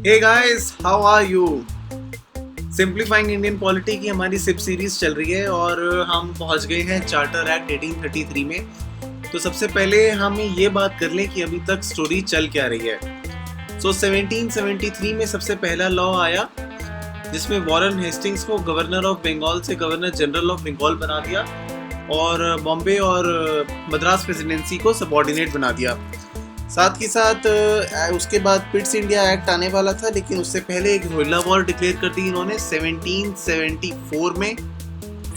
Hey guys, how are you? Simplifying Indian polity की हमारी SIP series चल रही है और हम पहुंच गए हैं चार्टर एक्ट 1833 में। तो सबसे पहले हम ये बात कर लें कि अभी तक स्टोरी चल क्या रही है। 1773 में सबसे पहला लॉ आया जिसमें वॉरेन हेस्टिंग्स को गवर्नर ऑफ बंगाल से गवर्नर जनरल ऑफ बंगाल बना दिया और बॉम्बे और मद्रास प्रेसिडेंसी को सबऑर्डिनेट बना दिया। साथ ही साथ उसके बाद पिट्स इंडिया एक्ट आने वाला था, लेकिन उससे पहले एक रोहिल्ला वॉर डिक्लेयर कर दी इन्होंने 1774 में।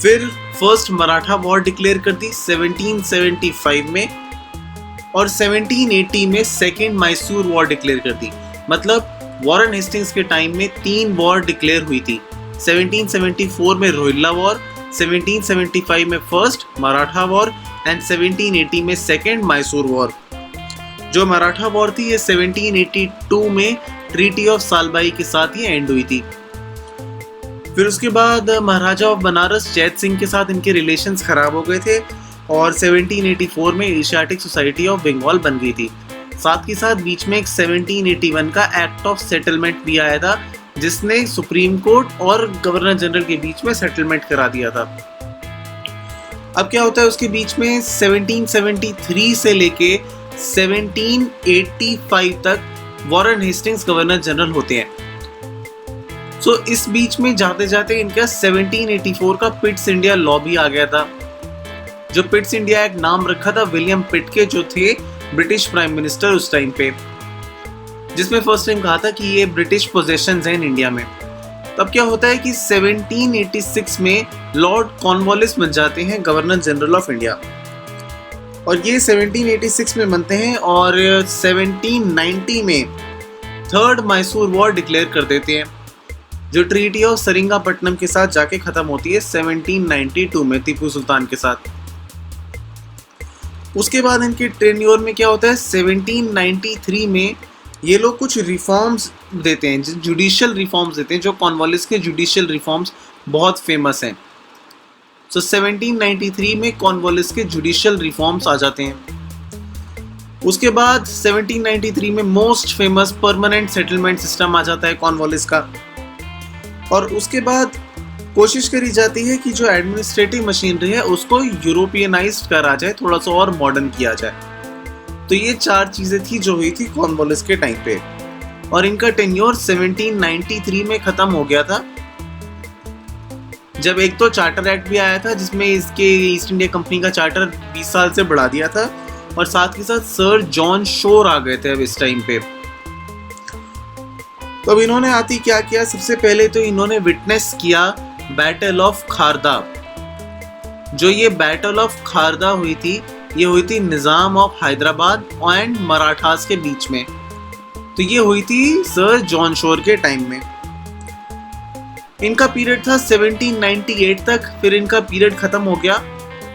फिर फर्स्ट मराठा वॉर डिक्लेयर कर दी 1775 में और 1780 में सेकेंड मैसूर वॉर डिक्लेयर कर दी। मतलब वॉरेन हेस्टिंग्स के टाइम में 3 वॉर डिक्लेयर हुई थी। 1774 में रोहिल्ला वॉर, 1775 में फर्स्ट मराठा वॉर एंड 1780 में सेकेंड मैसूर वॉर। जो मराठा वॉर थी ये 1782 में ट्रीटी ऑफ सालबाई के साथ ही एंड हुई थी। फिर उसके बाद महाराजा ऑफ बनारस जैत सिंह के साथ इनके रिलेशंस खराब हो गए थे और 1784 में एशियाटिक सोसाइटी ऑफ बंगाल बन गई थी। साथ ही साथ बीच में एक 1781 का एक्ट ऑफ सेटलमेंट भी आया था जिसने सुप्रीम कोर्ट और गवर्नर जनरल के बीच में सेटलमेंट करा दिया था। अब क्या होता है उसके बीच में 1773 से लेके 1785 तक वॉरेन हेस्टिंग्स गवर्नर जनरल होते हैं। सो इस बीच में जाते जाते इनका 1784 का पिट्स इंडिया लॉ भी आ गया था। जो पिट्स इंडिया एक नाम रखा था विलियम पिट के, जो थे ब्रिटिश प्राइम मिनिस्टर उस टाइम पे, जिसमें फर्स्ट टाइम कहा था कि ये ब्रिटिश पोजेशंस हैं इंडिया में। तब क्या होता है कि 1786 में लॉर्ड कॉर्नवालिस बन जाते हैं गवर्नर जनरल ऑफ इंडिया और ये 1786 में बनते हैं और 1790 में थर्ड मैसूर वॉर डिक्लेयर कर देते हैं, जो ट्रीटी ऑफ सेरिंगापट्टनम के साथ जाके खत्म होती है 1792 में टीपू सुल्तान के साथ। उसके बाद इनके टेन्योर में क्या होता है 1793 में ये लोग कुछ रिफॉर्म्स देते हैं, जुडिशियल रिफॉर्म्स देते हैं, जो कॉर्नवालिस के जुडिशियल रिफॉर्म्स बहुत फेमस हैं। So 1793 में कॉर्नवालिस के जुडिशियल रिफॉर्म्स आ जाते हैं। उसके बाद 1793 में most famous permanent settlement system आ जाता है कॉर्नवालिस का और उसके बाद कोशिश करी जाती है कि जो एडमिनिस्ट्रेटिव मशीनरी है उसको यूरोपियनाइज्ड करा जाए, थोड़ा सा और मॉडर्न किया जाए। तो ये 4 चीज़ें थी जो हुई थी कॉर्नवालिस के टाइम पे और इनका टेन्योर 1793 में ख़त्म हो गया था, जब एक तो चार्टर एक्ट भी आया था जिसमें इसके ईस्ट इंडिया कंपनी का चार्टर 20 साल से बढ़ा दिया था और साथ ही साथ सर जॉन शोर आ गए थे अब इस टाइम पे। तो अब इन्होंने आती क्या किया, सबसे पहले तो इन्होंने विटनेस किया बैटल ऑफ खारदा। जो ये बैटल ऑफ खारदा हुई थी ये हुई थी निजाम ऑफ हैदराबाद एंड मराठास के बीच में। तो ये हुई थी सर जॉन शोर के टाइम में। इनका पीरियड था 1798 तक, फिर इनका पीरियड खत्म हो गया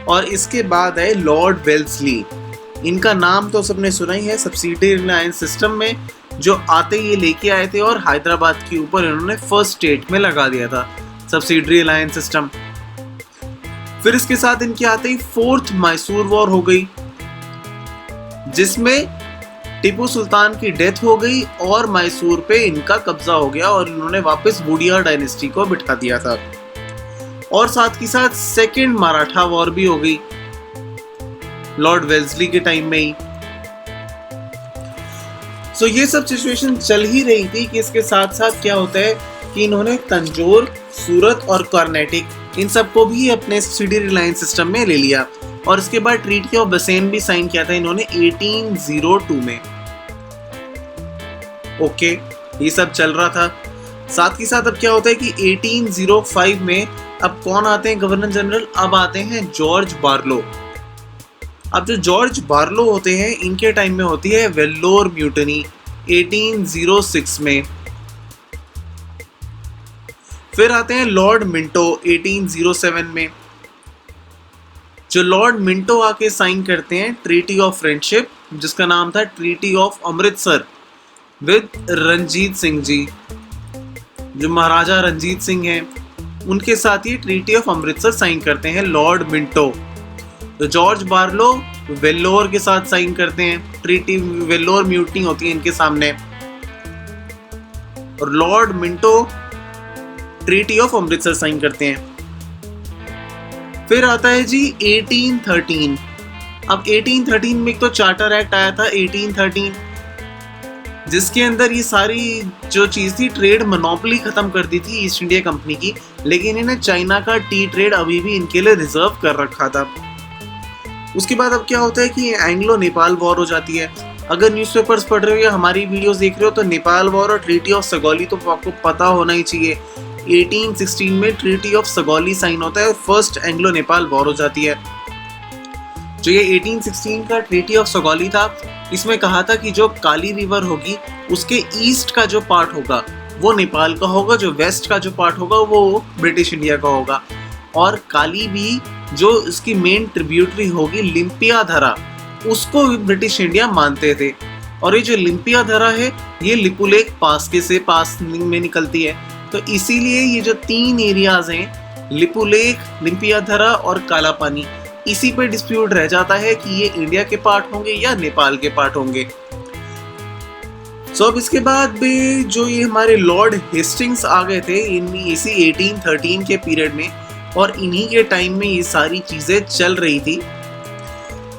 और इसके बाद है लॉर्ड वेल्सली। इनका नाम तो सबने सुना ही है, सब्सिडियरी अलायंस सिस्टम में जो आते ये लेके आए थे और हैदराबाद के ऊपर इन्होंने फर्स्ट स्टेट में लगा दिया था सब्सिडियरी अलायंस सिस्टम। फिर इसके साथ इनके आते ही फोर्थ मैसूर वॉर हो गई जिसमें टीपू सुल्तान की डेथ हो गई और मैसूर पे इनका कब्जा हो गया और इन्होंने वापस वुडिया डायनेस्टी को बिठा दिया था। और साथ ही साथ सेकेंड मराठा वॉर भी हो गई लॉर्ड वेल्सली के टाइम में ही। सो ये सब सिचुएशन चल ही रही थी कि इसके साथ साथ क्या होता है कि इन्होंने तंजौर, सूरत और कर्नाटक इन सबको भी अपने सब्सिडियरी अलायंस सिस्टम में ले लिया और इसके बाद ट्रीटी ऑफ बसेन भी साइन किया था इन्होंने 1802 में। ओके, ये सब चल रहा था। साथ ही साथ अब क्या होता है कि 1805 में अब कौन आते हैं गवर्नर जनरल, अब आते हैं जॉर्ज बार्लो। अब जो जॉर्ज बार्लो होते हैं इनके टाइम में होती है वेल्लोर म्यूटनी 1806 में। फिर आते हैं लॉर्ड मिंटो 1807 में। जो लॉर्ड मिंटो आके साइन करते हैं ट्रीटी ऑफ फ्रेंडशिप जिसका नाम था treaty of Amritsar with Ranjit Singh ji. जो महाराजा रंजीत सिंह हैं उनके साथ ही ट्रीटी ऑफ अमृतसर साइन करते हैं लॉर्ड मिंटो। तो जॉर्ज बार्लो वेल्लोर के साथ साइन करते हैं ट्रीटी, वेल्लोर म्यूटनी होती है इनके सामने। और Lord Minto treaty of Amritsar sign करते हैं। फिर आता है जी 1813। अब 1813 में एक तो चार्टर एक्ट आया था 1813, जिसके अंदर ये सारी जो चीज थी ट्रेड मोनोपोली खत्म कर दी थी ईस्ट इंडिया कंपनी की, लेकिन इन्हें चाइना का टी ट्रेड अभी भी इनके लिए रिजर्व कर रखा था। उसके बाद अब क्या होता है कि एंग्लो नेपाल वॉर हो जाती है। अगर न्यूज़पेपर्स पढ़ रहे हो या हमारी वीडियोस देख रहे हो तो नेपाल वॉर और ट्रीटी ऑफ सगौली तो आपको पता होना ही चाहिए। 1816 में ट्रीटी ऑफ सगौली साइन होता है और फर्स्ट एंग्लो नेपाल वॉर हो जाती है। जो ये 1816 का ट्रीटी ऑफ सगौली था, इसमें कहा था कि जो काली रिवर होगी उसके ईस्ट का जो पार्ट होगा वो नेपाल का होगा, जो वेस्ट का जो पार्ट होगा वो ब्रिटिश इंडिया का होगा। और काली भी जो इसकी मेन ट्रिब्यूटरी होगी लिम्पियाधरा, उसको भी ब्रिटिश इंडिया मानते थे। और ये जो लिम्पियाधरा है ये लिपुलेख पास के से पास में निकलती है, तो इसीलिए ये जो तीन एरियाज हैं लिपुलेख, लिम्पियाधरा और काला पानी, इसी पे डिस्प्यूट रह जाता है कि ये इंडिया के पार्ट होंगे या नेपाल के पार्ट होंगे। अब इसके बाद भी जो ये हमारे लॉर्ड हेस्टिंग्स आ गए थे इसी 1813 के पीरियड में, और इन्हीं के टाइम में ये सारी चीजें चल रही थी।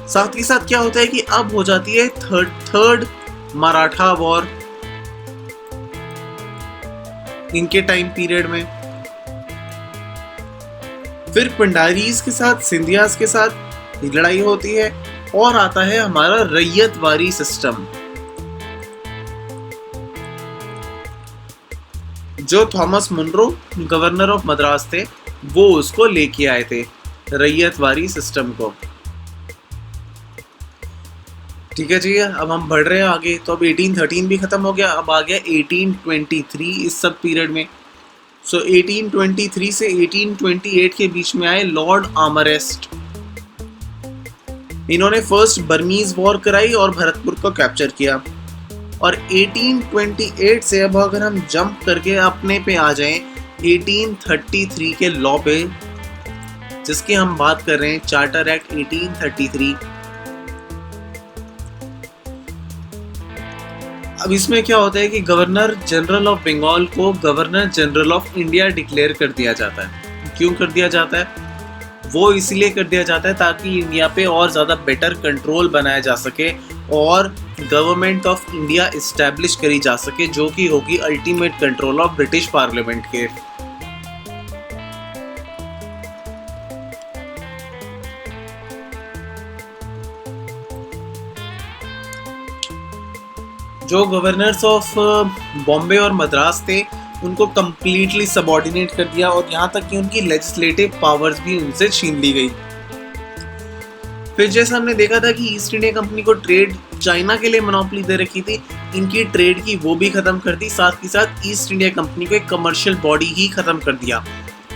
साथ ही साथ क्या होता है कि अब हो जाती है थर्ड मराठा वॉर इनके टाइम पीरियड में। फिर पंडारीज के साथ, सिंधियास के साथ लड़ाई होती है, और आता है हमारा रैयतवारी सिस्टम, जो Thomas Munro governor of Madras थे वो उसको लेके आए थे, रैयतवारी सिस्टम को। ठीक है जी, अब हम बढ़ रहे हैं आगे। तो अब 1813 भी खत्म हो गया, अब आ गया 1823 इस सब पीरियड में। 1823 से 1828 के बीच में आए लॉर्ड आमरेस्ट। इन्होंने फर्स्ट बर्मीज वॉर कराई और भरतपुर को कैप्चर किया। और 1828 से अब अगर हम जंप करके अपने पे आ जाएं 1833 के लॉ पे, जिसकी हम बात कर रहे हैं, चार्टर एक्ट 1833। अब इसमें क्या होता है कि गवर्नर जनरल ऑफ बंगाल को governor general of India declare कर दिया जाता है। क्यों कर दिया जाता है? वो इसलिए कर दिया जाता है ताकि इंडिया पे और ज़्यादा बेटर कंट्रोल बनाया जा सके और गवर्नमेंट ऑफ इंडिया इस्टेब्लिश करी जा सके, जो कि होगी ultimate control of British parliament के। जो गवर्नर्स ऑफ बॉम्बे और मद्रास थे उनको कम्प्लीटली सबऑर्डिनेट कर दिया, और यहाँ तक कि उनकी लेजिस्लेटिव पावर्स भी उनसे छीन ली गई। फिर जैसा हमने देखा था कि ईस्ट इंडिया कंपनी को ट्रेड चाइना के लिए मोनोपोली दे रखी थी, इनकी ट्रेड की वो भी खत्म कर दी। साथ ही साथ ईस्ट इंडिया कंपनी को एक कमर्शियल बॉडी ही खत्म कर दिया।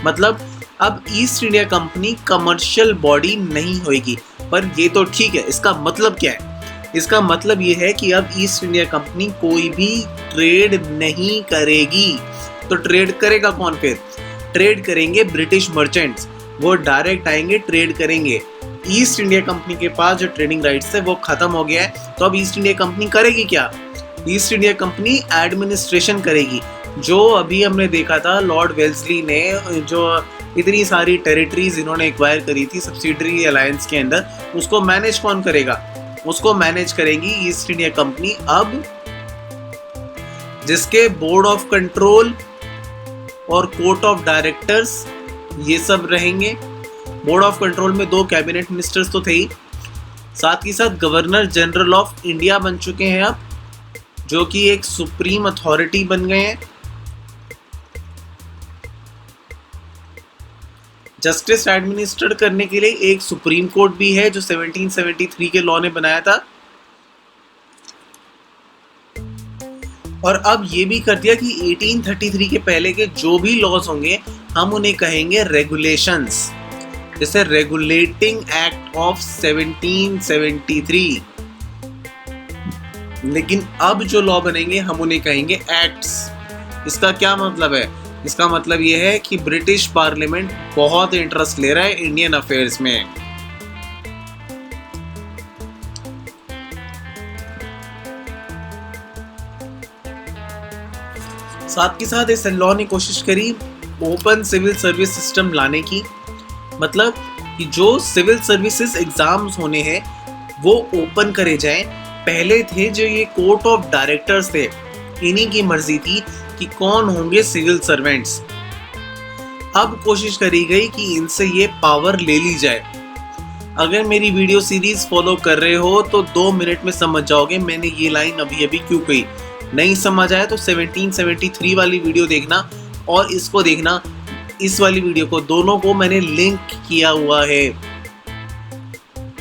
मतलब अब east India company commercial body नहीं होगी। पर ये तो ठीक है, इसका मतलब क्या है? इसका मतलब ये है कि अब ईस्ट इंडिया कंपनी कोई भी ट्रेड नहीं करेगी। तो ट्रेड करेगा कौन? फिर ट्रेड करेंगे ब्रिटिश मर्चेंट्स, वो डायरेक्ट आएंगे, ट्रेड करेंगे। ईस्ट इंडिया कंपनी के पास जो ट्रेडिंग राइट्स थे वो खत्म हो गया है। तो अब ईस्ट इंडिया कंपनी करेगी क्या? ईस्ट इंडिया कंपनी एडमिनिस्ट्रेशन करेगी। जो अभी हमने देखा था लॉर्ड वेल्सली ने जो इतनी सारी टेरिटरीज इन्होंने एक्वायर करी थी सब्सिडरी अलायंस के अंदर, उसको मैनेज कौन करेगा? उसको मैनेज करेगी ईस्ट इंडिया कंपनी। अब जिसके बोर्ड ऑफ कंट्रोल और कोर्ट ऑफ डायरेक्टर्स ये सब रहेंगे। बोर्ड ऑफ कंट्रोल में 2 कैबिनेट मिनिस्टर्स तो थे ही, साथ ही साथ गवर्नर जनरल ऑफ इंडिया बन चुके हैं अब, जो कि एक सुप्रीम अथॉरिटी बन गए हैं। जस्टिस एडमिनिस्ट्रेट करने के लिए एक सुप्रीम कोर्ट भी है जो 1773 के लॉ ने बनाया था। और अब ये भी कर दिया कि 1833 के पहले के जो भी लॉज होंगे हम उन्हें कहेंगे रेगुलेशंस, जैसे रेगुलेटिंग एक्ट ऑफ 1773। लेकिन अब जो लॉ बनेंगे हम उन्हें कहेंगे एक्ट्स। इसका क्या मतलब है? इसका मतलब ये है कि ब्रिटिश पार्लियामेंट बहुत इंटरेस्ट ले रहा है इंडियन अफेयर्स में। साथ के साथ इस लॉ ने कोशिश करी ओपन सिविल सर्विस सिस्टम लाने की, मतलब कि जो सिविल सर्विसेज एग्जाम्स होने हैं वो ओपन करे जाएं। पहले थे जो ये कोर्ट ऑफ डायरेक्टर्स थे, इन्हीं की मर्जी थी कि कौन होंगे सिविल सर्वेंट्स। अब कोशिश करी गई कि इनसे ये पावर ले ली जाए। अगर मेरी वीडियो सीरीज फॉलो कर रहे हो तो 2 मिनट में समझ जाओगे मैंने ये लाइन अभी अभी क्यों कही। नहीं समझ आया तो 1773 वाली वीडियो देखना और इसको देखना, इस वाली वीडियो को, दोनों को मैंने लिंक किया हुआ है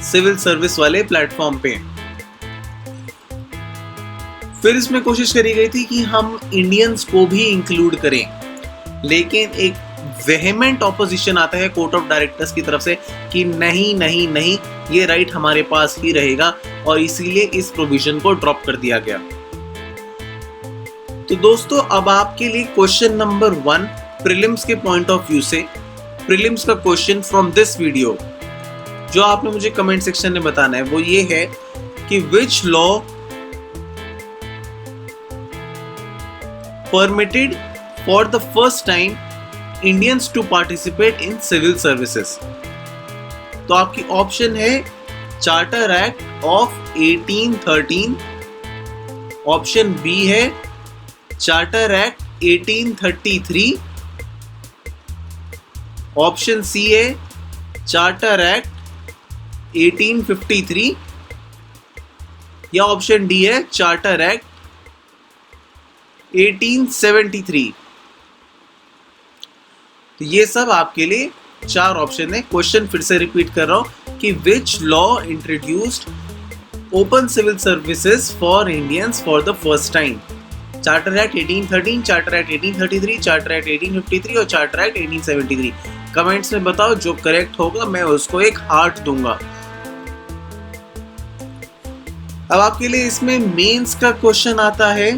सिविल सर्विस वाले प्लेटफॉर्म पे। फिर इसमें कोशिश करी गई थी कि हम इंडियंस को भी इंक्लूड करें, लेकिन एक वेहेमेंट ऑपोजिशन आता है कोर्ट ऑफ डायरेक्टर्स की तरफ से कि नहीं नहीं नहीं, ये राइट हमारे पास ही रहेगा, और इसीलिए इस प्रोविजन को ड्रॉप कर दिया गया। तो दोस्तों अब आपके लिए क्वेश्चन नंबर 1 प्रीलिम्स के पॉइंट ऑफ व्यू से, प्रीलिम्स का क्वेश्चन फ्रॉम दिस वीडियो जो आपने मुझे कमेंट सेक्शन में बताना है वो ये है कि which law permitted for the first time Indians to participate in civil services. तो आपकी ऑप्शन है charter act of 1813, option B है चार्टर एक्ट 1833, ऑप्शन सी है चार्टर एक्ट 1853, या ऑप्शन डी है चार्टर एक्ट 1873। तो ये सब आपके लिए 4 ऑप्शन है। क्वेश्चन फिर से रिपीट कर रहा हूं कि which law introduced open civil services for Indians for the first time. Charter act 1813, charter act 1833, charter act 1853 और चार्टर एक्ट 1873। कमेंट्स में बताओ, जो करेक्ट होगा मैं उसको एक हार्ट दूंगा। अब आपके लिए इसमें मेंस का क्वेश्चन आता है,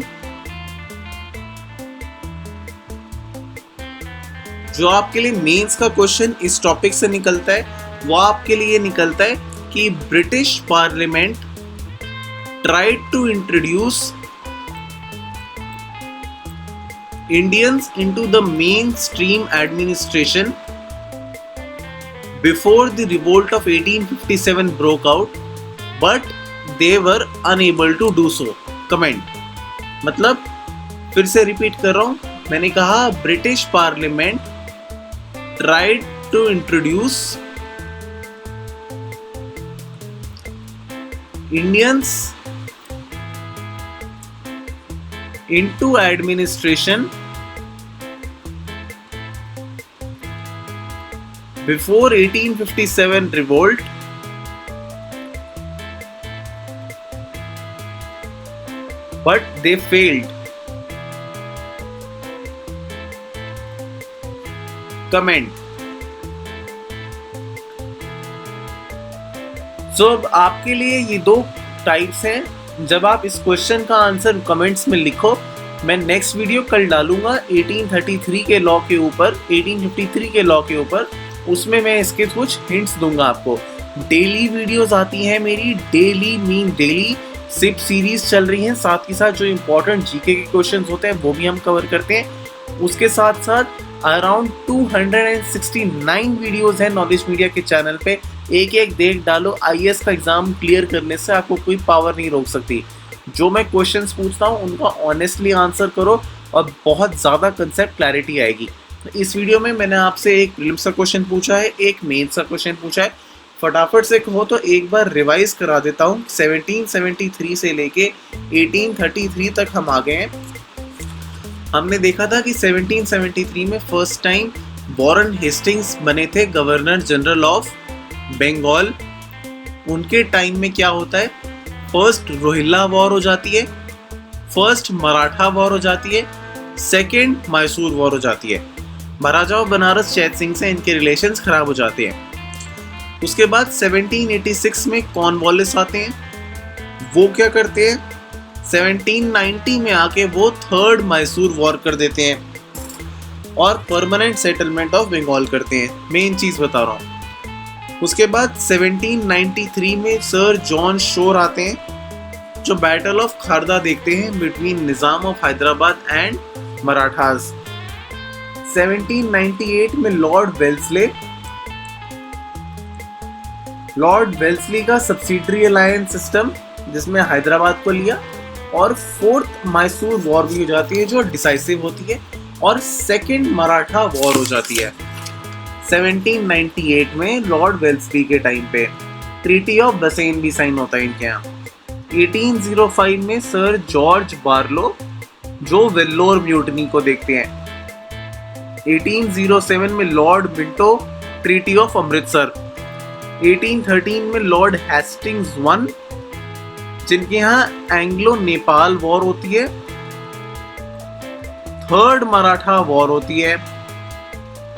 जो आपके लिए मेंस का क्वेश्चन इस टॉपिक से निकलता है वो आपके लिए निकलता है कि British parliament tried to introduce Indians into the main stream administration before the revolt of 1857 broke out but they were unable to do so. Comment, मतलब फिर से रिपीट कर रहा हूं, मैंने कहा British parliament tried to introduce Indians into administration before 1857 revolt but they failed. Comment. So अब आपके लिए ये 2 टाइप्स हैं। जब आप इस क्वेश्चन का आंसर कमेंट्स में लिखो, मैं नेक्स्ट वीडियो कल डालूंगा 1833 के लॉ के ऊपर, 1853 के लॉ के ऊपर, उसमें मैं इसके कुछ हिंट्स दूंगा आपको। डेली वीडियोस आती हैं मेरी, डेली सिप सीरीज चल रही हैं, साथ ही साथ जो इम्पोर्टेंट जीके के क्वेश्चंस होते हैं वो भी हम कवर करते हैं। उसके साथ साथ अराउंड 269 वीडियोस हैं नॉलेज मीडिया के चैनल पे, एक देख डालो। आईएएस का एग्जाम क्लियर करने से आपको कोई पावर नहीं रोक सकती। जो मैं क्वेश्चंस पूछता हूँ उनका ऑनेस्टली आंसर करो और बहुत ज़्यादा कंसेप्ट क्लैरिटी आएगी। इस वीडियो में मैंने आपसे एक प्रीलिम्स का क्वेश्चन पूछा है, एक मेंस का क्वेश्चन पूछा है। फटाफट से कहो तो एक बार रिवाइज करा देता हूँ। 1773 से लेके 1833 तक हम आ गए हैं। हमने देखा था कि 1773 में फर्स्ट टाइम वॉरेन हेस्टिंग्स बने थे गवर्नर जनरल ऑफ बंगाल। उनके टाइम में क्या होता है, फर्स्ट रोहिल्ला वॉर हो जाती है, फर्स्ट मराठा वॉर हो जाती है, सेकेंड मैसूर वॉर हो जाती है। महाराजा ऑफ बनारस चैत सिंह से इनके रिलेशंस खराब हो जाते हैं। उसके बाद 1786 में कॉर्नवालिस आते हैं। वो क्या करते हैं, 1790 में आके वो थर्ड मैसूर वॉर कर देते हैं और परमानेंट सेटलमेंट ऑफ बंगाल करते हैं। मेन चीज बता रहा हूँ। उसके बाद 1793 में सर जॉन शोर आते हैं जो बैटल ऑफ खारदा देखते हैं between Nizam of Hyderabad and Marathas. 1798 में लॉर्ड वेल्सली का सब्सिडरी अलायंस सिस्टम, जिसमें हैदराबाद को लिया, और फोर्थ मैसूर वॉर भी हो जाती है जो डिसाइसिव होती है, और सेकेंड मराठा वॉर हो जाती है 1798 में। लॉर्ड वेल्सली के टाइम पे ट्रीटी ऑफ बसेन भी साइन होता है इनके यहाँ। 1805 में सर जॉर्ज बार्लो जो वेल्लोर म्यूटनी को देखते हैं। 1807 में Lord Minto treaty of Amritsar. 1813 में लॉर्ड हेस्टिंग्स वन, जिनके यहाँ एंग्लो नेपाल वॉर होती है। थर्ड मराठा वॉर होती है,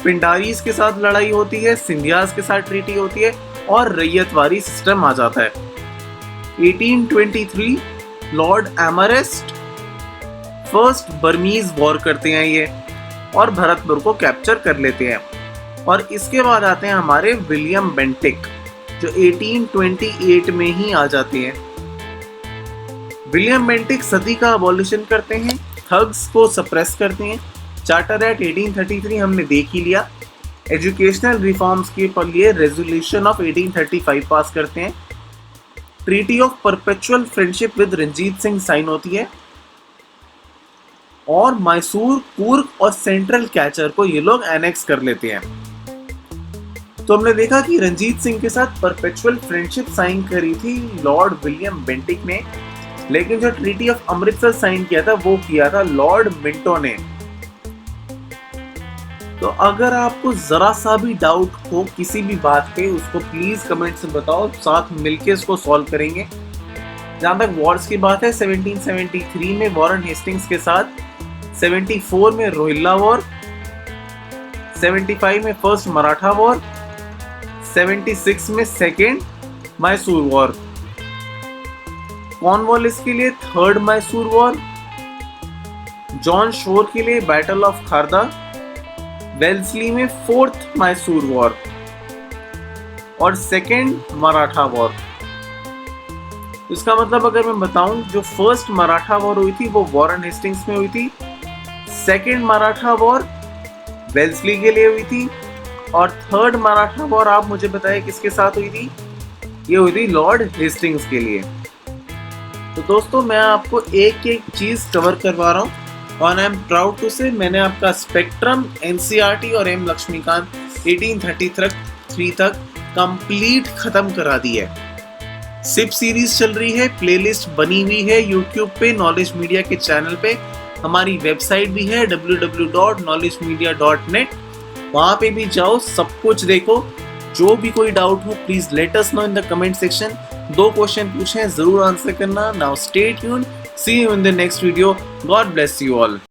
पिंडारीज के साथ लड़ाई होती है, सिंधियाज के साथ ट्रीटी होती है, और रैयतवारी सिस्टम आ जाता है। 1823 लॉर्ड एमरेस्ट फर्स्ट बर्मीज वॉर करते हैं ये, और भरतपुर को कैप्चर कर लेते हैं। और इसके बाद आते हैं हमारे विलियम बेंटिक, जो 1828 में ही आ जाते हैं। विलियम बेंटिक सती का अबॉलिशन करते हैं, थग्स को सप्रेस करते हैं। चार्टर एक्ट 1833 हमने देख ही लिया। एजुकेशनल रिफॉर्म्स के लिए रेजोल्यूशन ऑफ 1835 पास करते हैं। Treaty of perpetual friendship with Ranjit Singh sign होती है, और मैसूर, कूर्ग और सेंट्रल कैचर को ये लोग एनेक्स कर लेते हैं। तो हमने देखा कि रंजीत सिंह के साथ परपेचुअल फ्रेंडशिप साइन करी थी लॉर्ड विलियम बेंटिक ने, लेकिन जो ट्रीटी ऑफ अमृतसर साइन किया था वो किया था लॉर्ड मिंटो ने। तो अगर आपको जरा सा भी डाउट हो किसी भी बात पे, उसको प्लीज कमेंट से बताओ, साथ मिलके इसको सॉल्व करेंगे। जहां तक वॉर्स की बात है, 1773 में वॉरेन हेस्टिंग्स के साथ, 74 में रोहिल्ला वॉर, 75 में फर्स्ट मराठा वॉर, 76 में सेकेंड मैसूर वॉर, कॉर्नवालिस के लिए third Mysore war, John Shore के लिए बैटल ऑफ खारदा, वेल्सली में फोर्थ मैसूर वॉर, और सेकेंड मराठा वॉर। इसका मतलब अगर मैं बताऊं, जो फर्स्ट मराठा वॉर हुई थी वो वॉरेन हेस्टिंग्स में हुई थी, सेकेंड मराठा वॉर वेल्सली के लिए हुई थी, और थर्ड मराठा वॉर आप मुझे बताइए किसके साथ हुई थी? ये हुई थी लॉर्ड हेस्टिंग्स के लिए। तो दोस्तों, मैं आपको एक एक चीज कवर करवा रहा हूँ, और आई एम प्राउड टू से मैंने आपका स्पेक्ट्रम, एनसीईआरटी और एम लक्ष्मीकांत 1833 तक कंप्लीट खत्म करा दी है। सिप सीरीज चल रही है, प्लेलिस्ट बनी हुई है यूट्यूब पे, नॉलेज मीडिया के चैनल पे। हमारी वेबसाइट भी है www.knowledgemedia.net, वहाँ पे भी जाओ, सब कुछ देखो। जो भी कोई डाउट हो please let us know in the comment section. 2 question पूछे हैं, जरूर आंसर करना। Now stay tuned, see you in the next video. God bless you all.